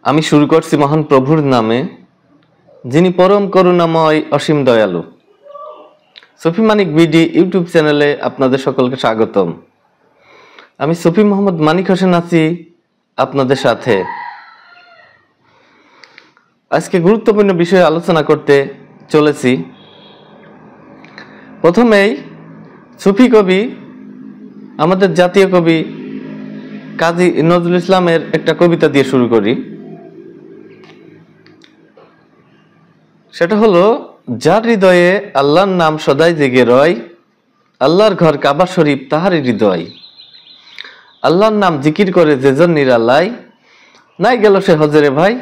আমি শুরু করছি মহান প্রভুর নামে, যিনি পরম করুণাময় অসীম দয়ালু। সুফি মানিক বিডি ইউটিউব চ্যানেলে আপনাদের সকলকে স্বাগতম। আমি সুফি মোহাম্মদ মানিক হোসেন আছি আপনাদের সাথে। আজকে গুরুত্বপূর্ণ বিষয়ে আলোচনা করতে চলেছি। প্রথমেই সুফি কবি, আমাদের জাতীয় কবি কাজী নজরুল ইসলামের একটা কবিতা দিয়ে শুরু করি। সেটা হলো, যার হৃদয়ে আল্লাহর নাম সদাই জেগে রয়, আল্লাহর ঘর কাবা শরীফ তাহারই হৃদয়। আল্লাহর নাম জিকির করে যেজন নিরালাই, নাই গেল সে হজরে ভাই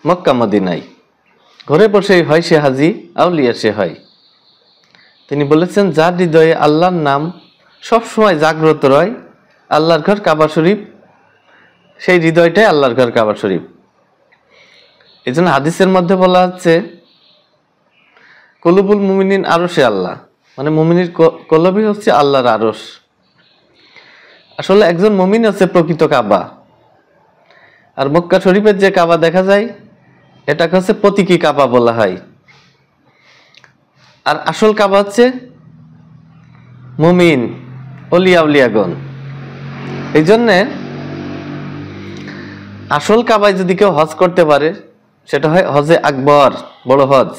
মক্কা মদিনায়। ঘরে বসেই হয় সে হাজি, আউলিয়া সে হয়। তিনি বলেছেন, যার হৃদয়ে আল্লাহর নাম সবসময় জাগ্রত রয়, আল্লাহর ঘর কাবা শরীফ, সেই হৃদয়টাই আল্লাহর ঘর কাবা শরীফ। এই জন্য হাদিসের মধ্যে বলা হচ্ছে, কলুবুল মুমিনিন আরশে আল্লাহ, মানে মুমিনের কলবই হচ্ছে আল্লাহর আরশ। আসলে একজন মুমিন হচ্ছে প্রকৃত কাবা, আর মক্কা শরীফের যে কাবা দেখা যায় এটাকে হচ্ছে প্রতীকী কাবা বলা হয়। আর আসল কাবা হচ্ছে মুমিন, অলিয়া উলিয়াগণ। এই জন্যে আসল কাবায় যদি কেউ হজ করতে পারে সেটা হয় হজে আকবর, বড় হজ।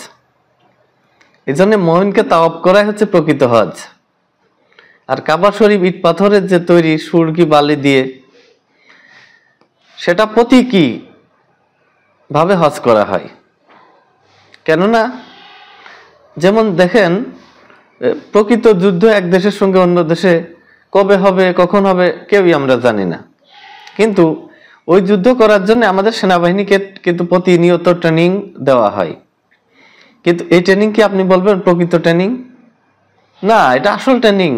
এই জন্য মুমিনকে তাওয়াফ করাই হচ্ছে প্রকৃত হজ। আর কাবা শরীফ ইট পাথরের যে তৈরি, সুরকি বালি দিয়ে, সেটা প্রতীকী ভাবে হজ করা হয়। কেননা যেমন দেখেন, প্রকৃত যুদ্ধ এক দেশের সঙ্গে অন্য দেশে কবে হবে, কখন হবে, কেউই আমরা জানি না। কিন্তু ওই যুদ্ধ করার জন্য আমাদের সেনাবাহিনীকে কিন্তু প্রতিনিয়ত ট্রেনিং দেওয়া হয়। কিন্তু এই ট্রেনিং কি আপনি বলবেন প্রকৃত ট্রেনিং? না, এটা আসল ট্রেনিং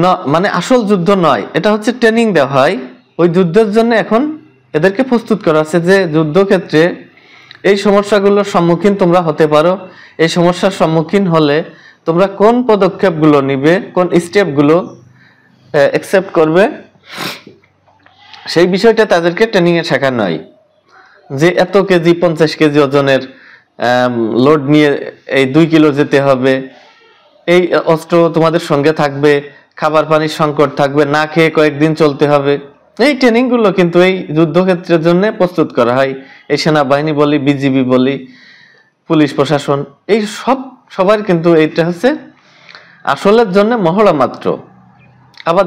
না, মানে আসল যুদ্ধ নয়। এটা হচ্ছে ট্রেনিং দেওয়া হয় ওই যুদ্ধের জন্য। এখন এদেরকে প্রস্তুত করা আছে যে যুদ্ধক্ষেত্রে এই সমস্যাগুলোর সম্মুখীন তোমরা হতে পারো, এই সমস্যার সম্মুখীন হলে তোমরা কোন পদক্ষেপগুলো নিবে, কোন স্টেপগুলো অ্যাকসেপ্ট করবে, সেই বিষয়টা তাদেরকে ট্রেনিংয়ে শেখানো হয়। যে এত কেজি 50 কেজি ওজনের লোড নিয়ে এই 2 কিলো যেতে হবে, এই অস্ত্র তোমাদের সঙ্গে থাকবে, খাবার পানির সংকট থাকবে, না খেয়ে কয়েকদিন চলতে হবে। এই ট্রেনিংগুলো কিন্তু এই যুদ্ধক্ষেত্রের জন্য প্রস্তুত করা হয়। এই সেনাবাহিনী বলি, বিজিবি বলি, পুলিশ প্রশাসন, এই সবার কিন্তু এইটা হচ্ছে আসলের জন্য মহড়া মাত্র। আবার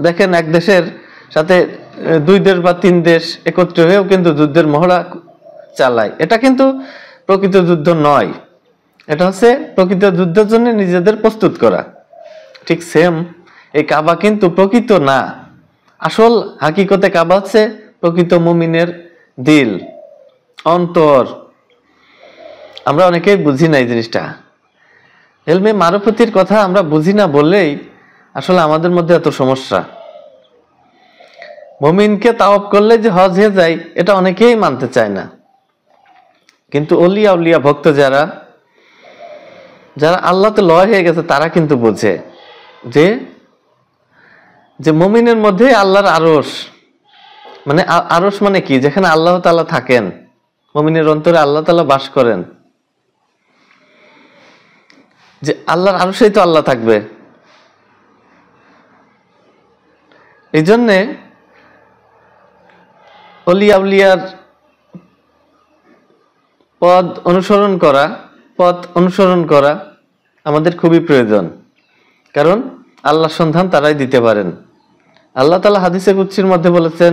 দেখেন, এক দেশের সাথে 2 দেশ বা 3 দেশ একত্র হয়েও কিন্তু যুদ্ধের মহড়া চালায়। এটা কিন্তু প্রকৃত যুদ্ধ নয়, এটা হচ্ছে প্রকৃত যুদ্ধের জন্য নিজেদের প্রস্তুত করা। ঠিক সেম এই কাবা কিন্তু প্রকৃত না। আসল হাকিকতে কাবা হচ্ছে প্রকৃত মুমিনের দিল, অন্তর। আমরা অনেকেই বুঝি না এই জিনিসটা। এলমে মারফতির কথা আমরা বুঝি না বলেই আসলে আমাদের মধ্যে এত সমস্যা। মুমিনকে তাওয়াফ করলে যে হজ হয়ে যায়, এটা অনেকেই মানতে চায় না। কিন্তু অলিয়া উলিয়া ভক্ত যারা আল্লাহতে লয় হয়ে গেছে, তারা কিন্তু বোঝে যে মুমিনের মধ্যে আল্লাহর আরশ, মানে আরশ মানে কি? যেখানে আল্লাহ তাআলা থাকেন, মুমিনের অন্তরে আল্লাহ তাআলা বাস করেন। যে আল্লাহর আরশেই তো আল্লাহ থাকবে। এই জন্যে অলিয়া উলিয়ার পথ অনুসরণ করা আমাদের খুবই প্রয়োজন। কারণ আল্লাহর সন্ধান তারাই দিতে পারেন। আল্লাহ তাআলা হাদিসে কুদসির মধ্যে বলেছেন,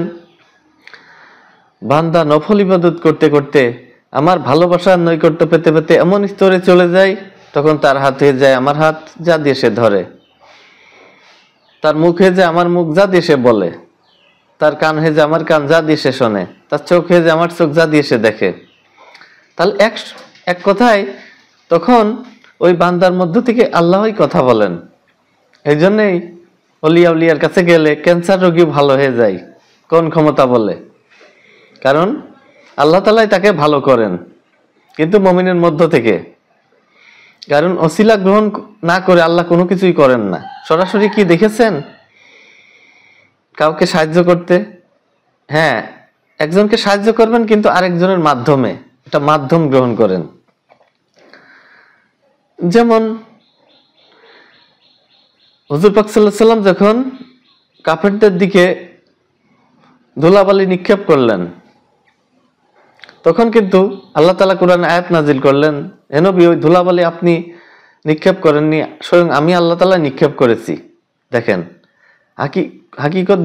বান্দা নফল ইবাদত করতে করতে আমার ভালোবাসার নৈকট্য পেতে পেতে এমন স্তরে চলে যায়, তখন তার হাত হয়ে যায় আমার হাত, যা দিয়ে সে ধরে, তার মুখ হয়ে যায় আমার মুখ, যা দিয়ে সে বলে, তার কান হয়ে যায় আমার কান, যা দিয়ে সে শোনে, তার চোখ হয়ে যায় আমার চোখ, যা দিয়ে সে দেখে। তাহলে এক কথায় তখন ওই বান্দার মধ্য থেকে আল্লাহই কথা বলেন। এই জন্যই অলিয়া উলিয়ার কাছে গেলে ক্যান্সার রোগী ভালো হয়ে যায়। কোন ক্ষমতা বলে? কারণ আল্লাহ তাআলাই তাকে ভালো করেন, কিন্তু মুমিনের মধ্য থেকে। কারণ ওসিলা গ্রহণ না করে আল্লাহ কোনো কিছুই করেন না। সরাসরি কি দেখেছেন কাউকে সাহায্য করতে? হ্যাঁ, একজনকে সাহায্য করবেন কিন্তু আরেকজনের মাধ্যমে, এটা মাধ্যম গ্রহণ করেন। যেমন হুজুর পাক সাল্লাল্লাহু আলাইহি ওয়াসাল্লাম যখন কাফেরদের দিকে ধুলাবালি নিক্ষেপ করলেন, তখন কিন্তু আল্লাহ তাআলা কোরআনে আয়াত নাজিল করলেন, হে নবী ওই ধুলাবালি আপনি নিক্ষেপ করেননি, স্বয়ং আমি আল্লাহ তাআলা নিক্ষেপ করেছি। দেখেন হাকিকত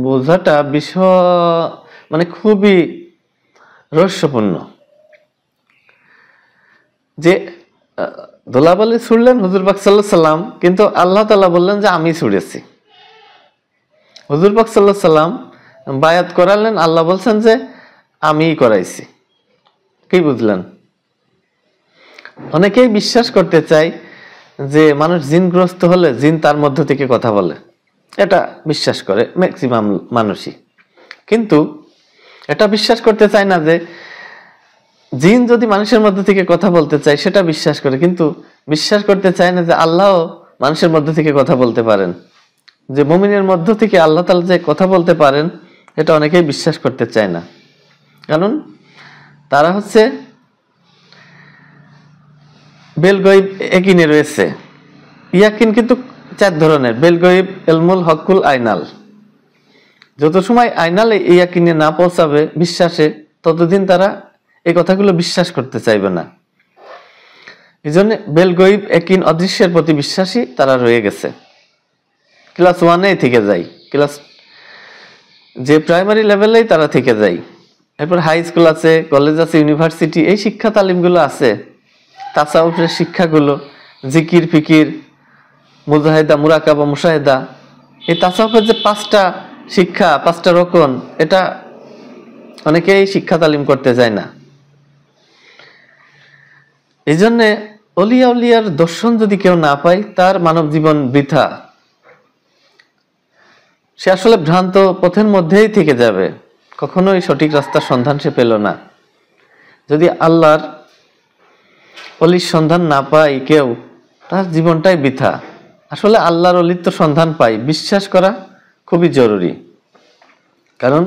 বোঝাটা বিষয় মানে খুবই রহস্যপূর্ণ। যে ধুলাবালি ছুড়লেন হুজুর পাক সাল্লাল্লাহু আলাইহি সাল্লাম, কিন্তু আল্লাহ তাআলা বললেন যে আমি ছুড়েছি। হুজুর পাক সাল্লাল্লাহু আলাইহি সাল্লাম বায়াত করালেন, আল্লাহ বলছেন যে আমিই করাইছি। কি বুঝলেন? অনেকেই বিশ্বাস করতে চায় যে মানুষ জিনগ্রস্ত হলে জিন তার মধ্য থেকে কথা বলে, এটা বিশ্বাস করে ম্যাক্সিমাম মানুষই। কিন্তু এটা বিশ্বাস করতে চায় না যে জিন যদি মানুষের মধ্য থেকে কথা বলতে চায়, সেটা বিশ্বাস করে, কিন্তু বিশ্বাস করতে চায় না যে আল্লাহও মানুষের মধ্য থেকে কথা বলতে পারেন, যে মুমিনের মধ্য থেকে আল্লাহ তাআলা যে কথা বলতে পারেন, এটা অনেকেই বিশ্বাস করতে চায় না। কারণ তারা হচ্ছে বেল গয়ব ইয়াকিনে রয়েছে। ইয়াকিন কিন্তু 4 ধরনের, বেল গয়ব, ইলমুল হকুল, আইনাল। যত সময় আইনালে ইয়াকিনে না পৌঁছাবে বিশ্বাসে, ততদিন তারা এই কথাগুলো বিশ্বাস করতে চাইবে না। এই জন্য বেল গয়ব ইয়াকিন অদৃশ্যের প্রতি বিশ্বাসী তারা রয়ে গেছে, ক্লাস 1-এই থেকে যায়, ক্লাস যে প্রাইমারি লেভেলেই তারা থেকে যায়। এরপর হাই স্কুল আছে, কলেজ আছে, ইউনিভার্সিটি, এই শিক্ষা তালিমগুলো আছে, তাসাউফের শিক্ষাগুলো, জিকির ফিকির, মুজাহিদা, মুরাকাবা, মুশাহিদা, এই তাসাউফের যে 5টা শিক্ষা, 5টা রকম, এটা অনেকেই শিক্ষা তালিম করতে যায় না। এই জন্যে অলিয়া উলিয়ার দর্শন যদি কেউ না পায়, তার মানব জীবন বৃথা, সে আসলে ভ্রান্ত পথের মধ্যেই থেকে যাবে, কখনোই সঠিক রাস্তার সন্ধান সে পেল না। যদি আল্লাহর অলির সন্ধান না পায় কেউ, তার জীবনটাই বৃথা। আসলে আল্লাহর অলির তো সন্ধান পাই, বিশ্বাস করা খুবই জরুরি। কারণ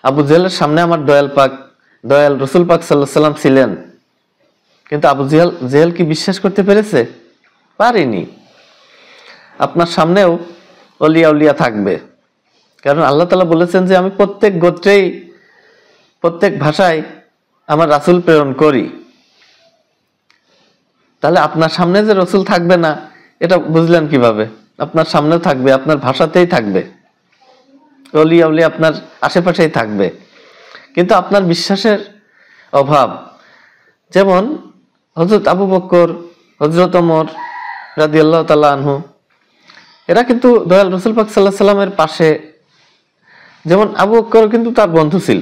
আবু জেহেলের সামনে আমার দয়াল রসুল পাক সাল্লাল্লাহু আলাইহি সাল্লাম ছিলেন, কিন্তু আবু জেহেল কি বিশ্বাস করতে পেরেছে? পারেনি। আপনার সামনেও অলিয়া উলিয়া থাকবে, কারণ আল্লাহ তাআলা বলেছেন যে আমি প্রত্যেক গোত্রেই, প্রত্যেক ভাষায় আমার রাসূল প্রেরণ করি। তাহলে আপনার সামনে যে রসুল থাকবে না, এটা বুঝলেন কিভাবে? আপনার সামনেও থাকবে, আপনার ভাষাতেই থাকবে, অলিয়া উলিয়া আপনার আশেপাশেই থাকবে, কিন্তু আপনার বিশ্বাসের অভাব। যেমন হযরত আবু বকর, হযরত ওমর রাদিয়াল্লাহু তাআলা আনহু, এরা কিন্তু দয়াল রাসূল পাক সাল্লাল্লাহু আলাইহি সাল্লামের পাশে, যেমন আবু বকর কিন্তু তার বন্ধু ছিল,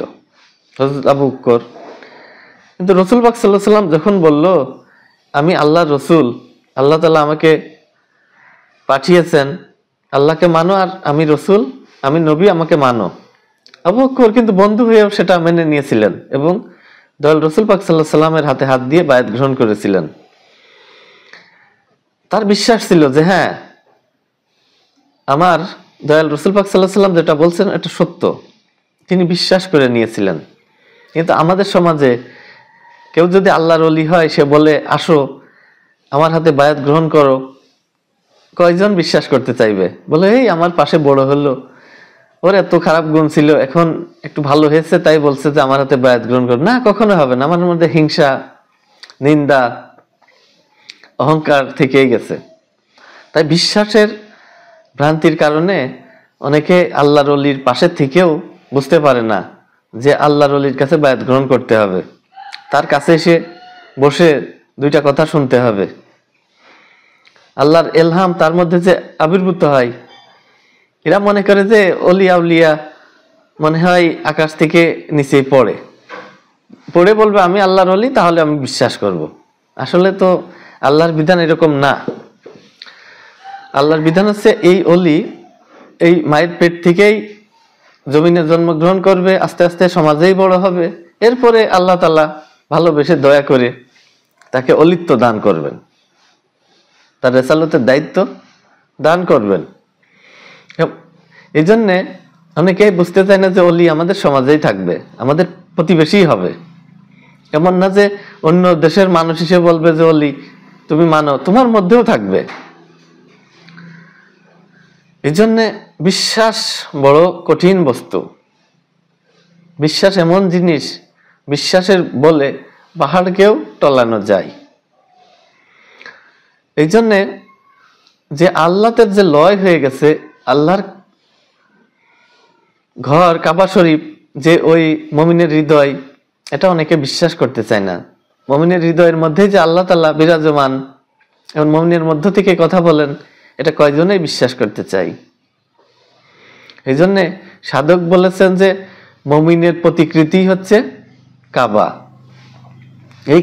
হযরত আবু বকর। কিন্তু রাসূল পাক সাল্লাল্লাহু আলাইহি সাল্লাম যখন বলল আমি আল্লাহর রসুল, আল্লাহ তাআলা আমাকে পাঠিয়েছেন, আল্লাহকে মানো আর আমি রসুল, আমি নবী, আমাকে মানো, আবু বকর কিন্তু বন্ধু হয়েও সেটা মেনে নিয়েছিলেন এবং দয়াল রাসূল পাক সাল্লাল্লাহু আলাইহি সাল্লামের হাতে হাত দিয়ে বায়াত গ্রহণ করেছিলেন। তার বিশ্বাস ছিল যে হ্যাঁ, আমার দয়াল রাসূল পাক সাল্লাল্লাহু আলাইহি সাল্লাম যেটা বলছেন এটা সত্য, তিনি বিশ্বাস করে নিয়েছিলেন। কিন্তু আমাদের সমাজে কেউ যদি আল্লাহর ওলি হয়, সে বলে আসো আমার হাতে বায়াত গ্রহণ করো, কয়জন বিশ্বাস করতে চাইবে? বলে এই আমার পাশে বড় হলো, ওর এত খারাপ গুণ ছিল, এখন একটু ভালো হয়েছে তাই বলছে যে আমার হাতে বায়াত গ্রহণ করো। না, কখনো হবে না। আমার মধ্যে হিংসা, নিন্দা, অহংকার থেকেই গেছে। তাই বিশ্বাসের ভ্রান্তির কারণে অনেকে আল্লাহর ওলির পাশে থেকেও বুঝতে পারে না যে আল্লাহর ওলির কাছে বায়াত গ্রহণ করতে হবে, তার কাছে এসে বসে 2টা কথা শুনতে হবে, আল্লাহর এলহাম তার মধ্যে যে আবির্ভূত হয়। এরা মনে করে যে অলিয়া উলিয়া মনে হয় আকাশ থেকে নিচে পড়ে বলবে আমি আল্লাহর ওলি, তাহলে আমি বিশ্বাস করব। আসলে তো আল্লাহর বিধান এরকম না। আল্লাহর বিধান হচ্ছে এই অলি এই মায়ের পেট থেকেই জমিনে জন্মগ্রহণ করবে, আস্তে আস্তে সমাজেই বড় হবে, এরপরে আল্লাহ তাআলা ভালোবেসে দয়া করে তাকে অলিত্ব দান করবেন, তার রেসালতের দায়িত্ব দান করবেন। এই জন্যে অনেকেই বুঝতে চায় না যে অলি আমাদের সমাজেই থাকবে, আমাদের প্রতিবেশী হবে। এমন না যে অন্য দেশের মানুষ হিসেবে বলবে যে অলি তুমি মানো, তোমার মধ্যেও থাকবে। এই জন্য বিশ্বাস বড় কঠিন বস্তু। বিশ্বাস এমন জিনিস, বিশ্বাসের বলে পাহাড়কেও টলানো যায়। এই জন্যে যে আল্লাহতে যে লয় হয়ে গেছে, আল্লাহর ঘর কাবা শরীফ যে ওই মুমিনের হৃদয়, এটা অনেকে বিশ্বাস করতে চায় না। মুমিনের হৃদয়ের মধ্যে যে আল্লাহ তাআলা বিরাজমান এবং মুমিনের মধ্য থেকে কথা বলেন, এটা কয়জনেই বিশ্বাস করতে চাই। এই জন্যে সাধক বলেছেন যে মুমিনের প্রতিকৃতি হচ্ছে কাবা। এই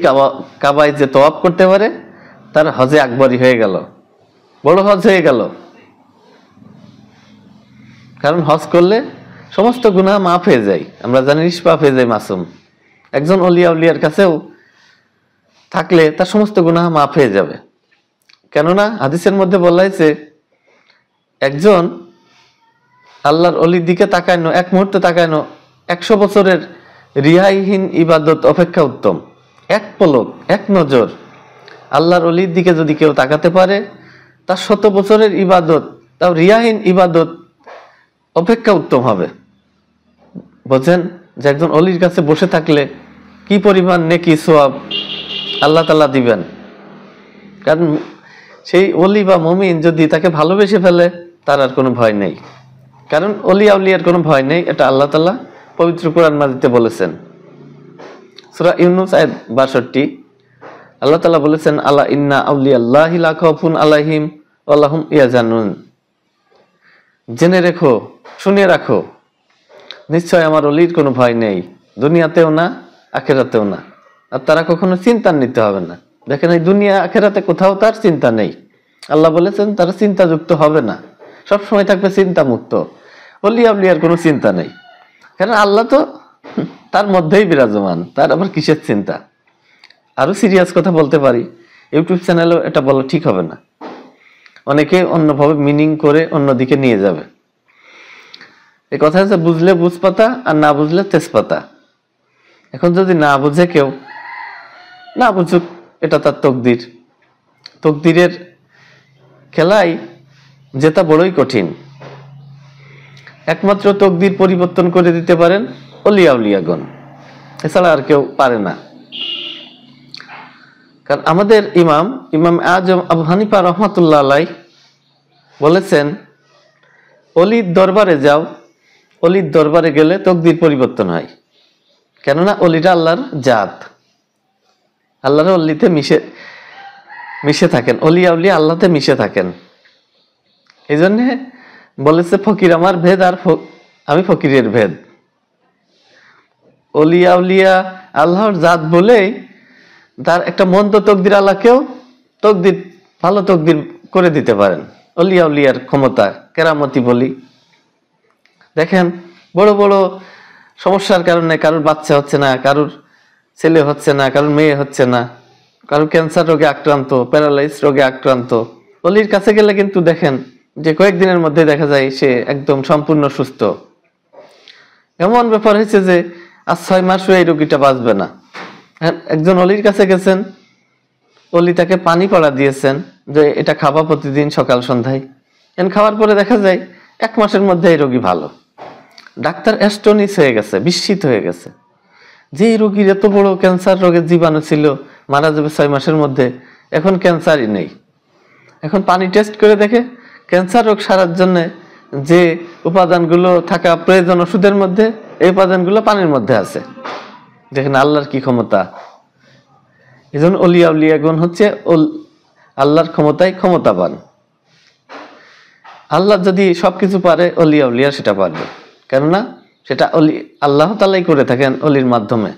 কাবায় যে তওয়াফ করতে পারে তার হজে আকবরী হয়ে গেল, বড় হজ হয়ে গেল। কারণ হজ করলে সমস্ত গুনাহ মাফ হয়ে যায়, আমরা জানি নিষ্পাপ হয়ে যায় মাসুম। একজন অলিয়া উলিয়ার কাছেও থাকলে তার সমস্ত গুনাহ মাফ হয়ে যাবে। কেননা হাদিসের মধ্যে বলা হয়েছে একজন আল্লাহর অলির দিকে তাকানো, এক মুহূর্তে তাকানো 100 বছরের রিহাইহীন ইবাদত অপেক্ষা উত্তম। এক পলক, এক নজর আল্লাহর অলির দিকে যদি কেউ তাকাতে পারে, তার 100 বছরের ইবাদত, তাও রিয়াহীন ইবাদত অপেক্ষা উত্তম হবে। বোঝেন যে একজন অলির কাছে বসে থাকলে কি পরিমাণ নেকি সওয়াব আল্লাহ তাআলা দিবেন। কারণ সেই অলি বা মুমিন যদি তাকে ভালোবেসে ফেলে, তার আর কোনো ভয় নেই। কারণ অলিয়া উলিয়ার কোনো ভয় নেই, এটা আল্লাহ তাআলা পবিত্র কোরআন মাজিদে বলেছেন। সূরা ইউনূস আয়াত 62 আল্লাহ তাআলা বলেছেন, আলা ইন্না আউলিয়াল্লাহি লা খাউফুন আলাইহিম ওয়া লাহুম ইয়াহজানুন। জেনে রেখো, শুনে রাখো, নিশ্চয় আমার অলির কোনো ভয় নেই, দুনিয়াতেও না আখিরাতেও না। আর তারা কখনো চিন্তান্বিত হবে না। দেখেন এই দুনিয়া আখিরাতে কোথাও তার চিন্তা নেই। আল্লাহ বলেছেন তারা চিন্তাযুক্ত হবে না, সব সময় থাকবে চিন্তা মুক্ত। অলিয়া উলিয়ার কোনো চিন্তা নেই, কারণ আল্লাহ তো তার মধ্যেই বিরাজমান, তার আবার কিসের চিন্তা। আরো সিরিয়াস কথা বলতে পারি, ইউটিউব চ্যানেলেও এটা বলা ঠিক হবে না, অনেকে অন্যভাবে মিনিং করে অন্যদিকে নিয়ে যাবে। এই কথা হচ্ছে বুঝলে বুঝপাতা আর না বুঝলে তেজপাতা। এখন যদি না বুঝে কেউ, না বুঝুক, এটা তার তকদির। তকদিরের খেলায় জেতা বড়ই কঠিন। একমাত্র তকদির পরিবর্তন করে দিতে পারেন অলিয়া উলিয়াগণ, এছাড়া আর কেউ পারে না। কারণ আমাদের ইমাম আজম আবু হানিফা রহমাতুল্লাহ আলাইহ বলেছেন, অলির দরবারে যাও, অলির দরবারে গেলে তকদির পরিবর্তন হয়। কেননা অলিরা আল্লাহর জাত, আল্লাহর অলিতে মিশে থাকেন, অলিয়া উলিয়া আল্লাহতে মিশে থাকেন। এই জন্যে বলেছে ফকির আমার ভেদ আর আমি ফকিরের ভেদ। অলিয়া উলিয়া আল্লাহর জাত বলেই তার একটা মন্দ তকদির আল্লাহকেও তকদির, ভালো তকদির করে দিতে পারেন। অলিয়া উলিয়ার ক্ষমতা, কেরামতি বলি। দেখেন বড় বড় সমস্যার কারণে কারোর বাচ্চা হচ্ছে না, কারোর ছেলে হচ্ছে না, কারোর মেয়ে হচ্ছে না, কারোর ক্যান্সার রোগে আক্রান্ত, প্যারালাইজ রোগে আক্রান্ত, অলির কাছে গেলে কিন্তু দেখেন যে কয়েকদিনের মধ্যে দেখা যায় সে একদম সম্পূর্ণ সুস্থ। এমন ব্যাপার হয়েছে যে আর 6 মাসও এই রোগীটা বাঁচবে না। একজন অলির কাছে গেছেন, অলি তাকে পানি পড়া দিয়েছেন যে এটা খাবা প্রতিদিন সকাল সন্ধ্যায়। খাওয়ার পরে দেখা যায় 1 মাসের মধ্যে এই রোগী ভালো। ডাক্তার অ্যাস্টনিশ হয়ে গেছে, বিস্মিত হয়ে গেছে যে এই রোগীর এত বড় ক্যান্সার রোগের জীবাণু ছিল, মারা যাবে 6 মাসের মধ্যে, এখন ক্যান্সারই নেই। এখন পানি টেস্ট করে দেখে ক্যান্সার রোগ সারার জন্য যে উপাদানগুলো থাকা প্রয়োজন ওষুধের মধ্যে, এই উপাদানগুলো পানির মধ্যে আছে। দেখেন আল্লাহর কি ক্ষমতা। এই জন্য অলিয়া উলিয়াগণ হচ্ছে আল্লাহর ক্ষমতায় ক্ষমতাবান। আল্লাহ যদি সবকিছু পারে, অলিয়া উলিয়া সেটা পারবে। কেননা সেটা আল্লাহ তাআলাই করে থাকেন অলির মাধ্যমে।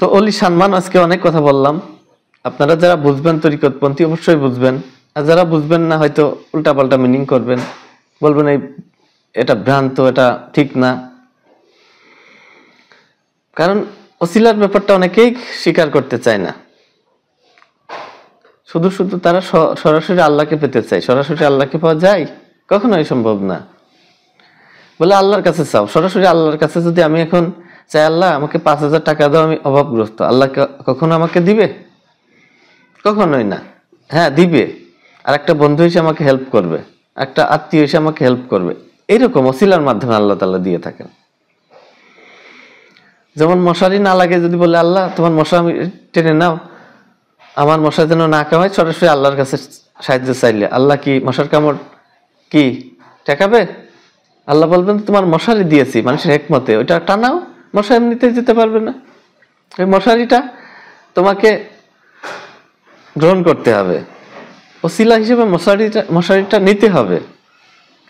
তো অলি সম্মান আজকে অনেক কথা বললাম। আপনারা যারা বুঝবেন তরিকতপন্থী অবশ্যই বুঝবেন, আর যারা বুঝবেন না হয়তো উল্টাপাল্টা মিনিং করবেন, বলবেন এটা ভ্রান্ত, এটা ঠিক না। কারণ ওসিলার ব্যাপারটা অনেকেই স্বীকার করতে চায় না, শুধু শুধু তারা সরাসরি আল্লাহকে পেতে চায়। সরাসরি আল্লাহকে পাওয়া যায়? কখনোই সম্ভব না। বলে আল্লাহর কাছে চাও, সরাসরি আল্লাহর কাছে যদি আমি এখন চাই আল্লাহ আমাকে 5,000 টাকা দাও, আমি অভাবগ্রস্ত, আল্লাহ কখনো আমাকে দিবে? কখনোই না। হ্যাঁ দিবে, আর একটা বন্ধু এসে আমাকে হেল্প করবে, একটা আত্মীয় এসে আমাকে হেল্প করবে, এইরকম ওসিলার মাধ্যমে আল্লাহ তাআলা দিয়ে থাকেন। যেমন মশারি না লাগে যদি বলে আল্লাহ তোমার মশা আমি টেনে নাও, আমার মশা যেন না কামায়, সরাসরি আল্লাহর কাছে সাহায্য চাইলে আল্লাহ কি মশার কামড় কি ঠেকাবে? আল্লাহ বলবেন তোমার মশারি দিয়েছি মানুষের হিকমতে, ওইটা টানাও, মশা এমনিতে যেতে পারবে না। ওই মশারিটা তোমাকে গ্রহণ করতে হবে, ওসিলা হিসেবে মশারিটা নিতে হবে।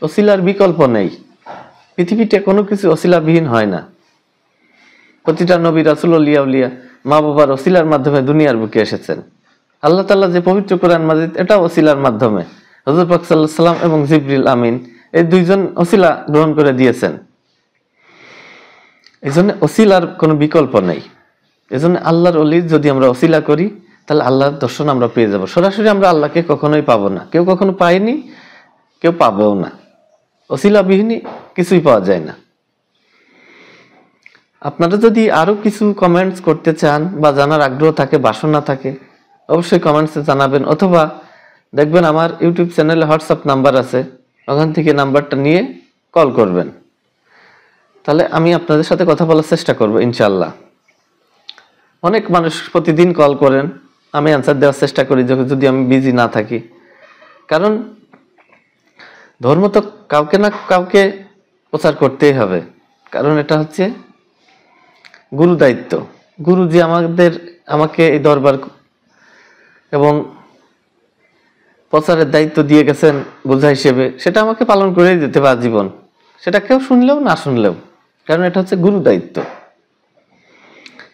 ওসিলার বিকল্প নেই, পৃথিবীতে কোনো কিছু ওসিলাবিহীন হয় না। প্রতিটা নবী রাসূল আউলিয়া উলিয়া মা বাবার ওসিলার মাধ্যমে দুনিয়ার বুকে এসেছেন। আল্লাহ তাআলা যে পবিত্র কোরআন মাজিদ, এটা ওসিলার মাধ্যমে হযরত পাক সাল্লাল্লাহু আলাইহি সাল্লাম এবং জিবরিল আমিন এই দুইজন ওসিলা গ্রহণ করে দিয়েছেন। এজন্য ওসিলার কোনো বিকল্প নেই। এজন্য আল্লাহর ওলি যদি আমরা ওসিলা করি তাহলে আল্লাহর দর্শন আমরা পেয়ে যাব। সরাসরি আমরা আল্লাহকে কখনোই পাবো না, কেউ কখনো পায়নি, কেউ পাবেও না। ওসিলাবিহীন কিছুই পাওয়া যায় না। আপনারা যদি আরো কিছু কমেন্টস করতে চান বা জানার আগ্রহ থাকে, বাসনা থাকে, অবশ্যই কমেন্টসে জানাবেন, অথবা দেখবেন আমার ইউটিউব চ্যানেলে হোয়াটসঅ্যাপ নাম্বার আছে, ওখান থেকে নাম্বারটা নিয়ে কল করবেন, তাহলে আমি আপনাদের সাথে কথা বলার চেষ্টা করব ইনশাআল্লাহ। অনেক মানুষ প্রতিদিন কল করেন, আমি অ্যান্সার দেওয়ার চেষ্টা করি যদি আমি বিজি না থাকি। কারণ ধর্ম তো কাউকে না কাউকে প্রচার করতেই হবে, কারণ এটা হচ্ছে গুরু দায়িত্ব। গুরু যে আমাকে এই দরবার এবং প্রচারের দায়িত্ব দিয়ে গেছেন বোঝা হিসেবে, সেটা আমাকে পালন করেই যেতে হবে আজীবন, সেটা কেউ শুনলেও না শুনলেও, কারণ এটা হচ্ছে গুরু দায়িত্ব।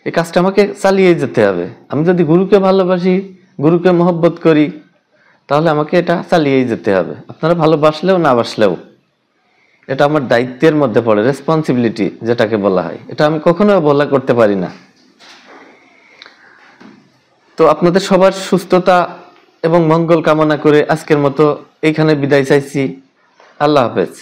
এই কাজটা আমাকে চালিয়ে যেতে হবে। আমি যদি গুরুকে ভালোবাসি, গুরুকে মহব্বত করি, তাহলে আমাকে এটা চালিয়েই যেতে হবে। আপনারা ভালোবাসলেও না বাসলেও এটা আমার দায়িত্বের মধ্যে পড়ে, রেসপন্সিবিলিটি যেটাকে বলা হয়, এটা আমি কখনো অবহেলা করতে পারি না। তো আপনাদের সবার সুস্থতা এবং মঙ্গল কামনা করে আজকের মতো এইখানে বিদায় চাইছি। আল্লাহ হাফেজ।